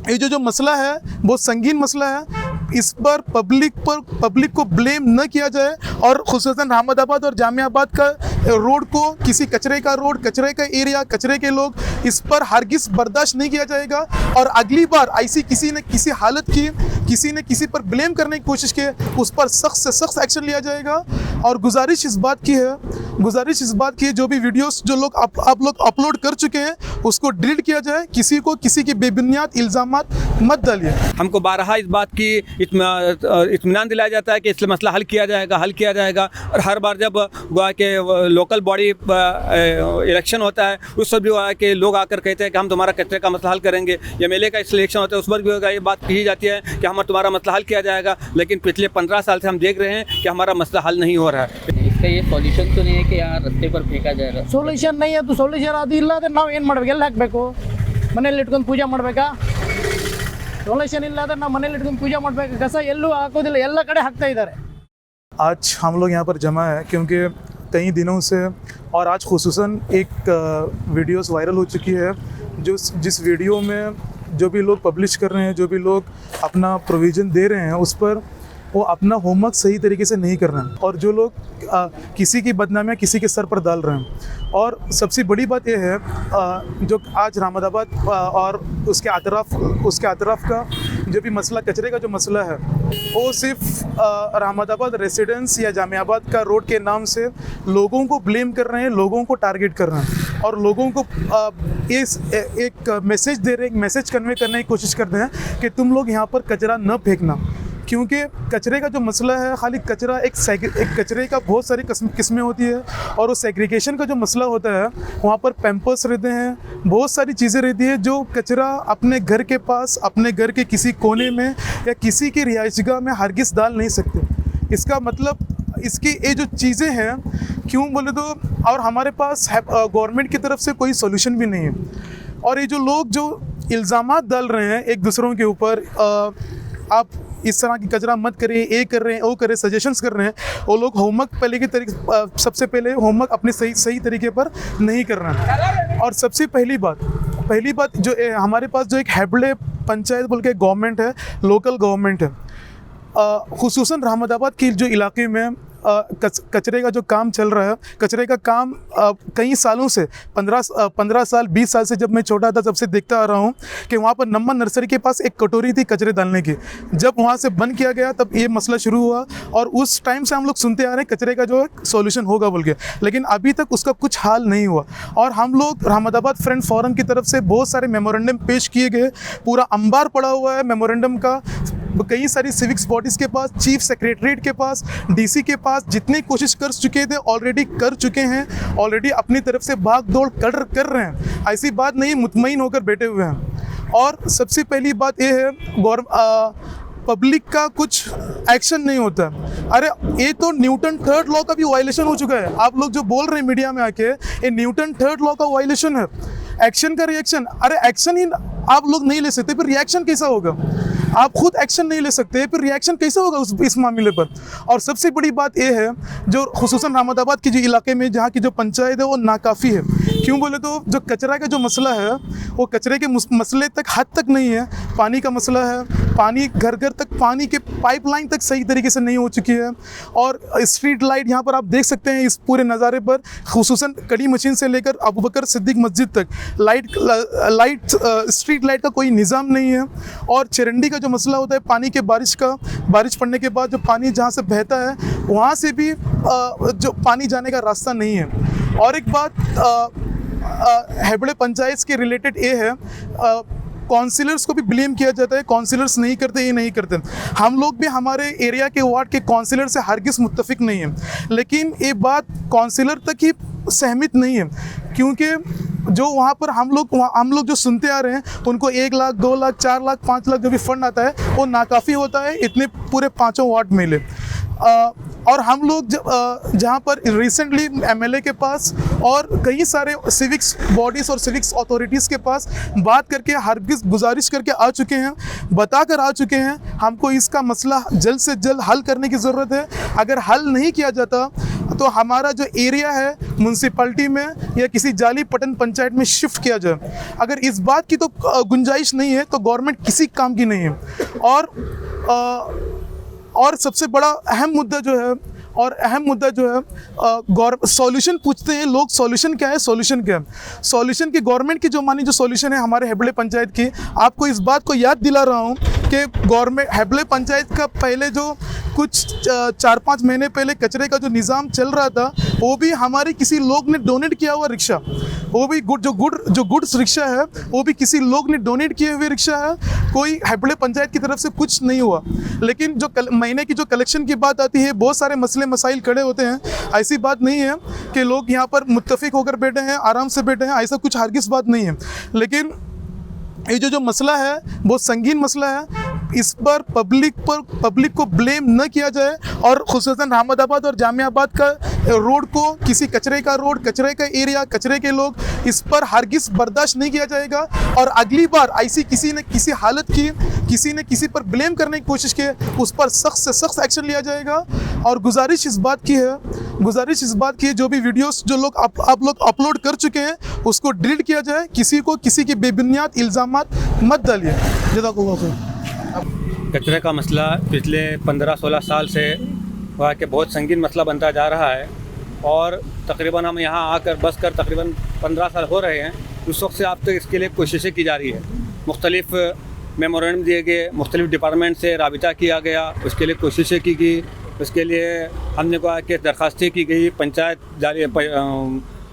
ये जो मसला है बहुत संगीन मसला है। इस पर पब्लिक को ब्लेम न किया जाए और खुसूसन अहमदाबाद और जामियाबाद का रोड को किसी कचरे का रोड, कचरे का एरिया, कचरे के लोग, इस पर हरगिज़ बर्दाश्त नहीं किया जाएगा। और अगली बार ऐसी किसी ने किसी हालत की किसी ने किसी पर ब्लेम करने की कोशिश की उस पर सख्त से सख्त एक्शन लिया जाएगा। और गुजारिश इस बात की है जो भी वीडियोस जो लोग आप लोग अपलोड कर चुके हैं उसको डिलीट किया जाए। किसी को किसी के बेबुनियाद इल्ज़ामात मत डालिए। हमको बारहा इस बात की इत्मीनान दिलाया जाता है कि इसलिए मसला हल किया जाएगा। और हर बार जब गोवा के लोकल बॉडी इलेक्शन होता है उस पर भी हुआ है कि लोग आकर कहते हैं कि हम तुम्हारा कचरे का मसला हल करेंगे, या एमएलए का सिलेक्शन होता है उस पर भी होगा ये बात कही जाती है कि हम तुम्हारा मसला हल किया जाएगा। लेकिन पिछले 15 साल से हम देख रहे हैं कि हमारा मसला हल नहीं हो रहा है। इसका ये सॉल्यूशन तो नहीं है कि यहाँ रस्ते पर फेंका जाएगा। ಸೊಲ್ಯೂಷನ್ नहीं है तो ಸೊಲ್ಯೂಷನ್ ಅದು ಇಲ್ಲ ಅಂದ್ರೆ ನಾವು ಏನು ಮಾಡಬೇಕು? ಎಲ್ಲಿ ಹಾಕಬೇಕು? ಮನೆಯಲ್ಲಿ ಇಟ್ಕೊಂಡು ಪೂಜೆ ಮಾಡಬೇಕಾ? ಸೊಲ್ಯೂಷನ್ ಇಲ್ಲ ಅಂದ್ರೆ ನಾವು ಮನೆಯಲ್ಲಿ ಇಟ್ಕೊಂಡು ಪೂಜೆ ಮಾಡಬೇಕು? ಕಸ ಎಲ್ಲೂ ಹಾಕೋದಿಲ್ಲ, ಎಲ್ಲ ಕಡೆ ಹಾಕ್ತಾ ಇದ್ದಾರೆ। आज हम लोग यहाँ पर जमा है क्योंकि कई दिनों से और आज खुसूसन एक वीडियोस वायरल हो चुकी है जिस वीडियो में जो भी लोग पब्लिश कर रहे हैं, जो भी लोग अपना प्रोविज़न दे रहे हैं उस पर वो अपना होमवर्क सही तरीके से नहीं कर रहे हैं और जो लोग किसी की बदनामियाँ किसी के सर पर डाल रहे हैं। और सबसे बड़ी बात यह है जो आज अहमदाबाद और उसके अतराफ़ का जो भी मसला, कचरे का जो मसला है, वो सिर्फ अहमदाबाद रेसिडेंस या जामियाबाद का रोड के नाम से लोगों को ब्लेम कर रहे हैं, लोगों को टारगेट कर रहे हैं और लोगों को एक मैसेज दे रहे हैं, एक मैसेज कन्वे करने की कोशिश करते हैं कि तुम लोग यहाँ पर कचरा न फेंकना। क्योंकि कचरे का जो मसला है, खाली कचरा एक कचरे का बहुत सारी किस्में होती है और वो सेग्रीगेशन का जो मसला होता है वहाँ पर पैम्पर्स रहते हैं, बहुत सारी चीज़ें रहती है जो कचरा अपने घर के पास, अपने घर के किसी कोने में या किसी की रिहाइशगाह में हरगिज़ डाल नहीं सकते। इसका मतलब इसकी ये जो चीज़ें हैं, क्यों बोले तो, और हमारे पास गवर्नमेंट की तरफ से कोई सोल्यूशन भी नहीं है। और ये जो लोग जो इल्ज़ामात डाल रहे हैं एक दूसरों के ऊपर, आप इस तरह की कचरा मत करें, ये कर रहे हैं, वो कर रहे हैं, सजेशंस कर रहे हैं, वो लोग होमवर्क सबसे पहले होमवर्क अपने सही तरीके पर नहीं कर रहे हैं। और सबसे पहली बात जो हमारे पास जो एक हैबड़े पंचायत बोल के गवर्नमेंट है, लोकल गवर्नमेंट है, खुसूसन अहमदाबाद के जो इलाके में कचरे का जो काम चल रहा है, कचरे का काम कई सालों से 15 साल 20 साल से जब मैं छोटा था तब से देखता आ रहा हूँ कि वहाँ पर नम्मा नर्सरी के पास एक कटोरी थी कचरे डालने की। जब वहाँ से बंद किया गया तब ये मसला शुरू हुआ और उस टाइम से हम लोग सुनते आ रहे हैं कचरे का जो सॉल्यूशन होगा बोल के, लेकिन अभी तक उसका कुछ हाल नहीं हुआ। और हम लोग अहमदाबाद फ्रेंड फोरम की तरफ से बहुत सारे मेमोरेंडम पेश किए गए, पूरा अंबार पड़ा हुआ है मेमोरेंडम का, कई सारी सिविक्स बॉडीज़ के पास, चीफ सेक्रेटरीट के पास, डीसी के पास, जितनी कोशिश कर चुके थे ऑलरेडी कर चुके हैं, ऑलरेडी अपनी तरफ से भाग दौड़ कर रहे हैं। ऐसी बात नहीं, मुतमईन होकर बैठे हुए हैं। और सबसे पहली बात यह है पब्लिक का कुछ एक्शन नहीं होता। अरे ये तो न्यूटन थर्ड लॉ का भी वायलेशन हो चुका है। आप लोग जो बोल रहे हैं मीडिया में आके, ये न्यूटन थर्ड लॉ का वायलेशन है। एक्शन का रिएक्शन, अरे एक्शन ही आप लोग नहीं ले सकते, फिर रिएक्शन कैसा होगा? आप खुद एक्शन नहीं ले सकते, फिर रिएक्शन कैसे होगा इस मामले पर? और सबसे बड़ी बात यह है जो खुसूसन अहमदाबाद के जो इलाके में जहाँ की जो पंचायत है वो नाकाफ़ी है। क्यों बोले तो जो कचरा का जो मसला है वो कचरे के मसले तक हद तक नहीं है, पानी का मसला है, पानी घर घर तक, पानी के पाइपलाइन तक सही तरीके से नहीं हो चुकी है। और स्ट्रीट लाइट यहाँ पर आप देख सकते हैं इस पूरे नज़ारे पर, खुसूसन कड़ी मशीन से लेकर अबू बकर सिद्दीक मस्जिद तक लाइट स्ट्रीट लाइट का कोई निज़ाम नहीं है। और चरंडी का जो मसला होता है पानी के, बारिश पड़ने के बाद जो पानी जहाँ से बहता है वहाँ से भी जो पानी जाने का रास्ता नहीं है। और एक बात हैबड़े पंचायत के रिलेटेड ये है, काउंसिलर्स को भी ब्लेम किया जाता है, काउंसिलर्स नहीं करते, ये नहीं करते। हम लोग भी हमारे एरिया के वार्ड के काउंसिलर से हरगिज़ मुत्तफिक नहीं है, लेकिन ये बात काउंसिलर तक ही सहमत नहीं है। क्योंकि जो वहाँ पर हम लोग जो सुनते आ रहे हैं उनको 1 लाख 2 लाख 4 लाख 5 लाख जो भी फंड आता है वो नाकाफ़ी होता है इतने पूरे 5 वार्ड में ले। और हम लोग जहाँ पर रिसेंटली एमएलए के पास और कई सारे सिविक्स बॉडीज़ और सिविक्स अथॉरिटीज़ के पास बात करके हरगिज़ गुजारिश करके आ चुके हैं, बताकर आ चुके हैं, हमको इसका मसला जल्द से जल्द हल करने की ज़रूरत है। अगर हल नहीं किया जाता तो हमारा जो एरिया है म्यूनसिपैलिटी में या किसी जाली पटन पंचायत में शिफ्ट किया जाए। अगर इस बात की तो गुंजाइश नहीं है तो गवर्नमेंट किसी काम की नहीं है। और सबसे बड़ा अहम मुद्दा जो है सॉल्यूशन पूछते हैं लोग, सॉल्यूशन क्या है, सॉल्यूशन क्या है? सॉल्यूशन की गवर्नमेंट की जो मानी जो सॉल्यूशन है हमारे हेबड़े पंचायत की, आपको इस बात को याद दिला रहा हूँ कि गवर्नमेंट हेबड़े पंचायत का पहले जो कुछ 4-5 महीने पहले कचरे का जो निज़ाम चल रहा था वो भी हमारे किसी लोग ने डोनेट किया हुआ रिक्शा, वो भी गुड्स रिक्शा है, वो भी किसी लोग ने डोनेट किए हुए रिक्शा है। कोई हेबड़े पंचायत की तरफ से कुछ नहीं हुआ। लेकिन जो महीने की जो कलेक्शन की बात आती है, बहुत सारे मसले मसाइल खड़े होते हैं। ऐसी बात नहीं है कि लोग यहाँ पर मुत्तफिक होकर बैठे हैं, आराम से बैठे हैं, ऐसा कुछ हरगिज़ बात नहीं है। लेकिन ये जो मसला है बहुत संगीन मसला है। इस पर पब्लिक को ब्लेम न किया जाए और खुसूसन अहमदाबाद और जामियाबाद का रोड को किसी कचरे का रोड, कचरे का एरिया, कचरे के लोग, इस पर हरगिज़ बर्दाश्त नहीं किया जाएगा। और अगली बार ऐसी किसी ने किसी हालत की किसी ने किसी पर ब्लेम करने की कोशिश की, उस पर सख्त से सख्त एक्शन लिया जाएगा। और गुजारिश इस बात की है जो भी वीडियोस जो लोग आप लोग अपलोड कर चुके हैं उसको डिलीट किया जाए। किसी को किसी के बेबुनियाद इल्ज़ामात मत डालिए। जज़ाकुल्लाह खैर। कचरे का मसला पिछले 15-16 साल से वहाँ के बहुत संगीन मसला बनता जा रहा है और तकरीबन हम यहाँ आकर बस कर तकरीबन 15 साल हो रहे हैं। उस वक्त से अब तक इसके लिए कोशिशें की जा रही है। मुख्तलिफ़ मेमोरेंडम दिए गए, मुख्तलिफ़ डिपार्टमेंट से राबिता किया गया, उसके लिए कोशिशें की गई। उसके लिए हमने कहा कि दरख्वास्तें की गई,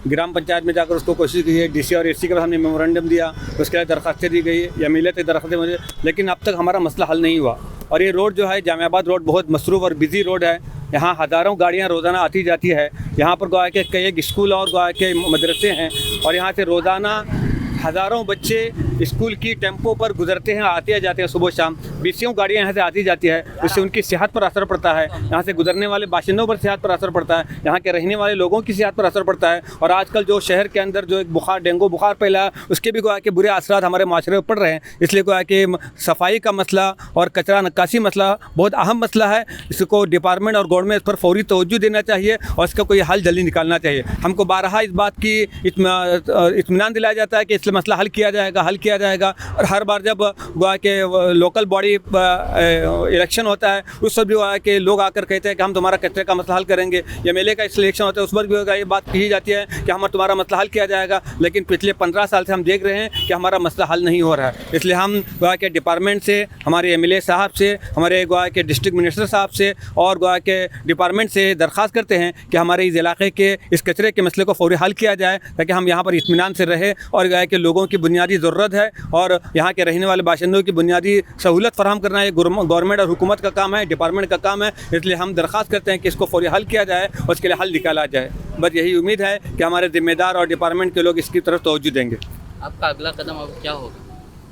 ग्राम पंचायत में जाकर उसको कोशिश की है। डीसी और एसी के बाद हमने मेमोरेंडम दिया, उसके लिए दरख्वास्तें दी गई, एमएलए तक दरख्वास्तें मुझे, लेकिन अब तक हमारा मसला हल नहीं हुआ। और ये रोड जो है जामियाबाद रोड बहुत मसरूफ़ और बिज़ी रोड है। यहाँ हज़ारों गाड़ियाँ रोज़ाना आती जाती है। यहाँ पर गोया के कई स्कूल और गोया के मदरसे हैं और यहाँ से रोज़ाना हज़ारों बच्चे स्कूल की टेम्पो पर गुजरते हैं, आते जाते हैं सुबह शाम। 20 गाड़ियाँ यहाँ से आती जाती है, इससे उनकी सेहत पर असर पड़ता है। यहाँ से गुजरने वाले बाशिंदों पर सेहत पर असर पड़ता है, यहाँ के रहने वाले लोगों की सेहत पर असर पड़ता है। और आजकल जो शहर के अंदर जो एक बुखार, डेंगू बुखार फैला है, उसके भी गोया के बुरे असरात हमारे माशरे पर पड़ रहे हैं। इसलिए गोया कि सफाई का मसला और कचरा नक्काशी मसला बहुत अहम मसला है। इसको डिपार्टमेंट और गवर्नमेंट इस पर फौरी तवज्जो देना चाहिए और इसका कोई हल जल्दी निकालना चाहिए। हमको बारहा इस बात की इत्मीनान दिलाया जाता है कि इसलिए मसला हल किया जाएगा। और हर बार जब गोया के लोकल बॉडी इलेक्शन होता है उस वक्त भी गोया के लोग आकर कहते हैं कि हम तुम्हारा कचरे का मसला हल करेंगे। एमएलए का सिलेक्शन होता है उस वक्त भी ये बात कही जाती है कि हमारा तुम्हारा मसला हल किया जाएगा। लेकिन पिछले 15 साल से हम देख रहे हैं कि हमारा मसला हल नहीं हो रहा है। इसलिए हम गोया के डिपार्टमेंट से, हमारे एमएलए साहब से, हमारे गोया के डिस्ट्रिक्ट मिनिस्टर साहब से और गोया के डिपार्टमेंट से दरख्वास्त करते हैं कि हमारे इस इलाके के इस कचरे के मसले को फौरी हल किया जाए ताकि हम यहाँ पर इत्मीनान से रहे। और गोया के लोगों की बुनियादी ज़रूरत है और यहाँ के रहने वाले बाशिंदों की बुनियादी सहूलत फराहम करना ये गवर्नमेंट और हुकूमत का काम है, डिपार्टमेंट का काम है। इसलिए हम दरख्वास्त करते हैं कि इसको फौरी हल किया जाए और उसके लिए हल निकाला जाए। बस यही उम्मीद है कि हमारे ज़िम्मेदार और डिपार्टमेंट के लोग इसकी तरफ तवज्जो देंगे। आपका अगला कदम अब क्या होगा?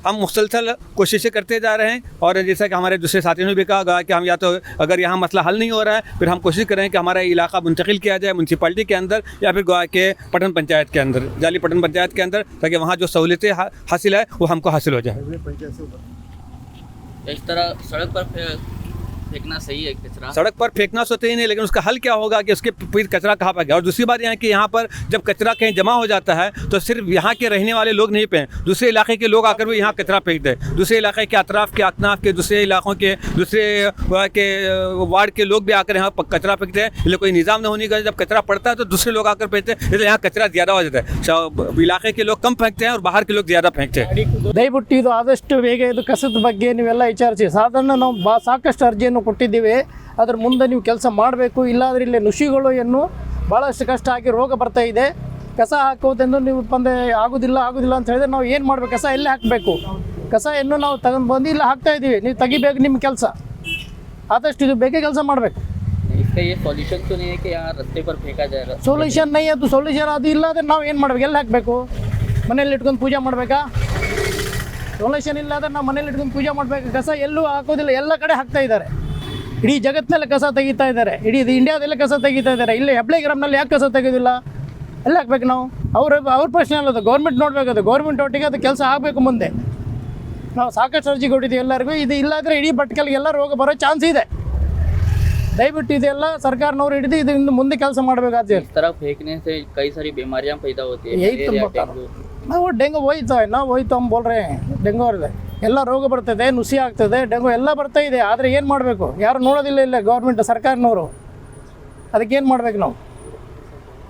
हम मुसलसल कोशिशें करते जा रहे हैं और जैसा कि हमारे दूसरे साथियों ने भी कहा कि हम या तो अगर यहाँ मसला हल नहीं हो रहा है फिर हम कोशिश करें कि हमारा इलाका मुंतकिल किया जाए म्यूनसिपैलिटी के अंदर या फिर गोवा के पटन पंचायत के अंदर, जाली पटन पंचायत के अंदर, ताकि वहाँ जो सहूलतें हासिल है वो हमको हासिल हो जाए। इस तरह सड़क पर फेंकना सही है कचरा? सड़क पर फेंकना तो ही नहीं, लेकिन उसका हल क्या होगा कि उसके फिर कचरा कहाँ पर गया। और दूसरी बात यह है कि यहाँ पर जब कचरा कहीं जमा हो जाता है तो सिर्फ यहाँ के रहने वाले लोग नहीं फेंक, दूसरे इलाके के लोग आकर भी यहाँ कचरा फेंक दे। दूसरे इलाके के अतराफ़ के अकनाफ के दूसरे इलाकों के दूसरे के वार्ड के लोग भी आकर यहाँ कचरा फेंकते हैं। इसलिए कोई निज़ाम न होने का जब कचरा पड़ता है तो दूसरे लोग आकर फेंकते हैं, इसलिए यहाँ कचरा ज़्यादा हो जाता है। इलाके के लोग कम फेंकते हैं और बाहर के लोग ज़्यादा फेंकते हैं। ದಯವಿಟ್ಟು ಇದು ಆದಷ್ಟು ಬೇಗ ಇದು ಕಸದ ಬಗ್ಗೆ ನೀವೆಲ್ಲ ವಿಚಾರಿಸಿ. ಸಾಧಾರಣ ನಾವು ಸಾಕಷ್ಟು ಅರ್ಜಿಯನ್ನು ಕೊಟ್ಟಿದ್ದೀವಿ. ಅದ್ರ ಮುಂದೆ ನೀವು ಕೆಲಸ ಮಾಡಬೇಕು. ಇಲ್ಲಾಂದರೆ ಇಲ್ಲಿ ನುಷಿಗಳು ಏನು ಭಾಳಷ್ಟು ಕಷ್ಟ ಆಗಿ ರೋಗ ಬರ್ತಾ ಇದೆ. ಕಸ ಹಾಕೋದೆಂದು ನೀವು ಬಂದೆ ಆಗೋದಿಲ್ಲ ಅಂತ ಹೇಳಿದ್ರೆ ನಾವು ಏನು ಮಾಡಬೇಕು? ಕಸ ಎಲ್ಲೇ ಹಾಕಬೇಕು? ಕಸ ಇನ್ನೂ ನಾವು ತಗೊಂಡು ಬಂದು ಇಲ್ಲ ಹಾಕ್ತಾ ಇದ್ದೀವಿ, ನೀವು ತೆಗಿಬೇಕು ನಿಮ್ಮ ಕೆಲಸ. ಆದಷ್ಟು ಇದು ಬೇಗ ಕೆಲಸ ಮಾಡಬೇಕು. इसका ये सॉल्यूशन तो नहीं है कि यहाँ रास्ते पर फेंका जाएगा? ಸೊಲ್ಯೂಷನ್ नहीं है तो ಸೊಲ್ಯೂಷನ್ ಅದು ಇಲ್ಲಾಂದರೆ ನಾವು ಏನು ಮಾಡಬೇಕು? ಎಲ್ಲಿ ಹಾಕಬೇಕು? ಮನೇಲಿ ಇಟ್ಕೊಂಡು ಪೂಜೆ ಮಾಡಬೇಕಾ? ಸೊಲ್ಯೂಷನ್ ಇಲ್ಲಾಂದರೆ ನಾವು ಮನೇಲಿ ಇಟ್ಕೊಂಡು ಪೂಜೆ ಮಾಡಬೇಕು. ಕಸ ಎಲ್ಲೂ ಹಾಕೋದಿಲ್ಲ, ಎಲ್ಲ ಕಡೆ ಹಾಕ್ತಾ ಇದ್ದಾರೆ. ಇಡೀ ಜಗತ್ತಿನಲ್ಲಿ ಕಸ ತೆಗಿತಾ ಇದ್ದಾರೆ, ಇಡೀ ಇಂಡಿಯಾದಲ್ಲೇ ಕಸ ತೆಗಿತಾ ಇದ್ದಾರೆ. ಇಲ್ಲಿ ಹೆಬ್ಳೆ ಗ್ರಾಮ್ನಲ್ಲಿ ಯಾಕೆ ಕಸ ತೆಗೆಯೋದಿಲ್ಲ? ಎಲ್ಲ ಹಾಕ್ಬೇಕು ನಾವು. ಅವ್ರ ಪ್ರಶ್ನೆ ಅಲ್ಲದು, ಗೌರ್ಮೆಂಟ್ ನೋಡಬೇಕದು. ಗೌರ್ಮೆಂಟ್ ಒಟ್ಟಿಗೆ ಅದು ಕೆಲಸ ಆಗಬೇಕು. ಮುಂದೆ ನಾವು ಸಾಕಷ್ಟು ಅರ್ಜಿ ಕೊಟ್ಟಿದ್ದೀವಿ ಎಲ್ಲರಿಗೂ. ಇದು ಇಲ್ಲಾಂದರೆ ಇಡೀ ಭಟ್ಕಲ್ಗೆಲ್ಲ ರೋಗ ಬರೋ ಚಾನ್ಸ್ ಇದೆ. ದಯವಿಟ್ಟು ಇದೆಲ್ಲ ಸರ್ಕಾರನವ್ರು ಹಿಡಿದು ಇದರಿಂದ ಮುಂದೆ ಕೆಲಸ ಮಾಡಬೇಕಾದ್ರೆ इस तरह फेंकने से कई सारी बीमारियां पैदा होती है यही तो मलेरिया, बता रहा डेंगू। ನಾವು ಡೆಂಗು ಹೋಯ್ತು ನಾವು ಹೋಯ್ತು हम बोल रहे हैं ಡೆಂಗು ಅವ್ರದ್ದು ಎಲ್ಲ ರೋಗ ಬರ್ತದೆ, ನುಸಿ ಆಗ್ತದೆ, ಡೆಂಗು ಎಲ್ಲ ಬರ್ತಾ ಇದೆ. ಆದರೆ ಏನು ಮಾಡಬೇಕು? ಯಾರು ನೋಡೋದಿಲ್ಲ ಇಲ್ಲ ಗೌರ್ಮೆಂಟ್ ಸರ್ಕಾರನವರು. ಅದಕ್ಕೆ ಏನು ಮಾಡ್ಬೇಕು ನಾವು?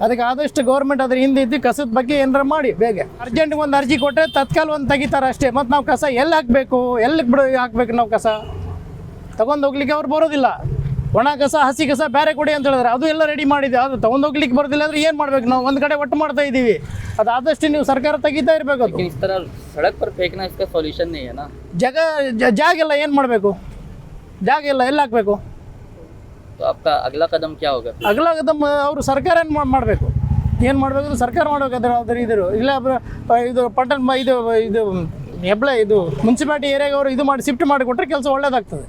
ಅದಕ್ಕೆ ಆದಷ್ಟು ಗೌರ್ಮೆಂಟ್ ಅದ್ರ ಹಿಂದೆ ಇದ್ದು ಕಸದ ಬಗ್ಗೆ ಏನಾರ ಮಾಡಿ ಬೇಗ. ಅರ್ಜೆಂಟ್ಗೆ ಒಂದು ಅರ್ಜಿ ಕೊಟ್ಟರೆ ತತ್ಕಾಲ ಒಂದು ತೆಗಿತಾರೆ ಅಷ್ಟೇ. ಮತ್ತು ನಾವು ಕಸ ಎಲ್ಲಿ ಹಾಕಬೇಕು, ಎಲ್ಲಿಗೆ ಹಾಕ್ಬೇಕು? ನಾವು ಕಸ ತಗೊಂಡು ಹೋಗ್ಲಿಕ್ಕೆ ಅವ್ರು ಬರೋದಿಲ್ಲ. ಒಣ ಕಸ ಹಸಿ ಕಸ ಬೇರೆ ಕೊಡಿ ಅಂತ ಹೇಳಿದ್ರೆ ಅದು ಎಲ್ಲ ರೆಡಿ ಮಾಡಿದೆ. ಅದು ತೊಗೊಂಡು ಹೋಗ್ಲಿಕ್ಕೆ ಬರೋದಿಲ್ಲ ಅಂದರೆ ಏನು ಮಾಡಬೇಕು? ನಾವು ಒಂದು ಕಡೆ ಒಟ್ಟು ಮಾಡ್ತಾ ಇದ್ದೀವಿ. ಅದು ಆದಷ್ಟು ನೀವು ಸರ್ಕಾರ ತೆಗಿತಾ ಇರಬೇಕು. ಅದು लेकिन इस तरह सड़क पर फेंकना इसका सॉल्यूशन नहीं है ना। ಜಾಗ ಎಲ್ಲ ಏನು ಮಾಡಬೇಕು? ಜಾಗ ಎಲ್ಲ ಎಲ್ಲಿ ಹಾಕಬೇಕು? तो आपका अगला कदम क्या होगा? ಅಗಲಾಗದ ಅವರು ಸರ್ಕಾರ ಏನು ಮಾಡಬೇಕು? ಏನು ಮಾಡಬೇಕು? ಸರ್ಕಾರ ಮಾಡಬೇಕಾದ್ರೆ ಅದ್ರ ಇದ್ರು ಇಲ್ಲ ಇದು ಪಟ್ಟಣ ಇದು ಹೆಬ್ಳೆ ಇದು ಮುನ್ಸಿಪಾಲಿಟಿ ಏರಿಯಾಗೆ ಅವರು ಇದು ಮಾಡಿ ಶಿಫ್ಟ್ ಮಾಡಿಕೊಟ್ರೆ ಕೆಲಸ ಒಳ್ಳೇದಾಗ್ತದೆ.